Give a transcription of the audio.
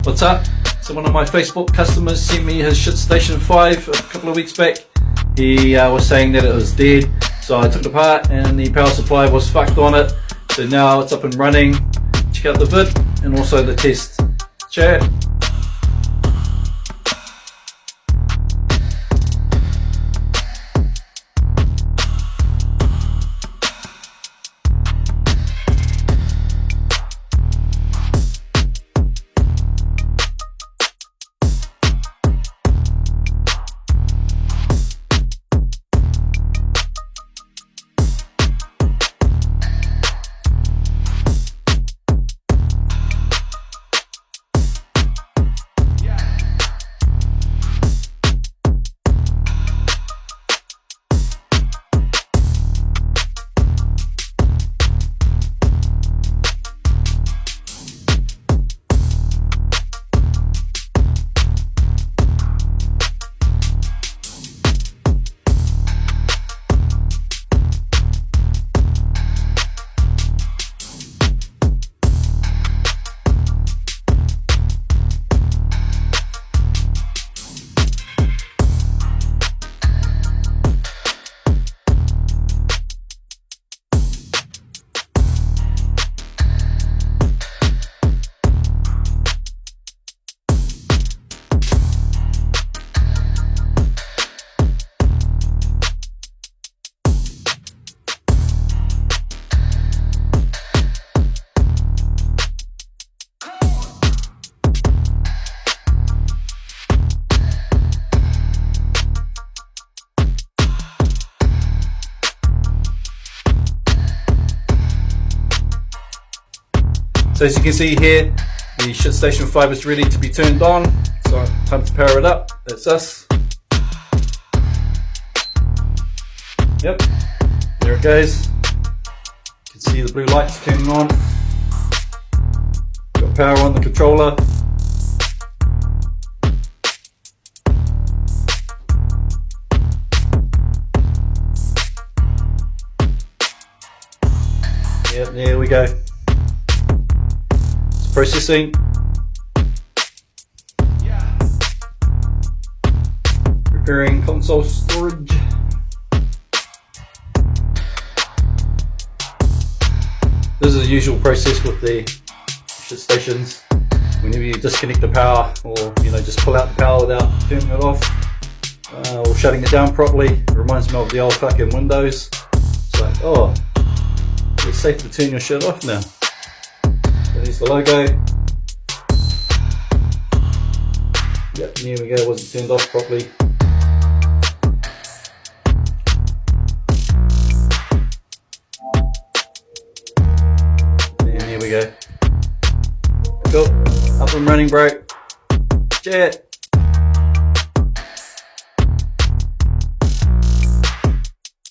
What's up? So one of my Facebook customers sent me his ShitStation 5 a couple of weeks back. He was saying that it was dead, so I took it apart and the power supply was fucked on it. So now it's up and running. Check out the vid and also the test. Chat. So as you can see here, the ShitStation 5 is ready to be turned on. So time to power it up. That's us. Yep, there it goes. You can see the blue lights turning on. Got power on the controller. Yep, there we go. Processing. Preparing console storage. This is the usual process with the ShitStations. Whenever you disconnect the power, or just pull out the power without turning it off, or shutting it down properly. It reminds me of the old fucking Windows. It's like, oh, it's safe to turn your shit off now. There's the logo. Yep, there we go, wasn't turned off properly. And there we go. Cool, up and running, bro. Chat.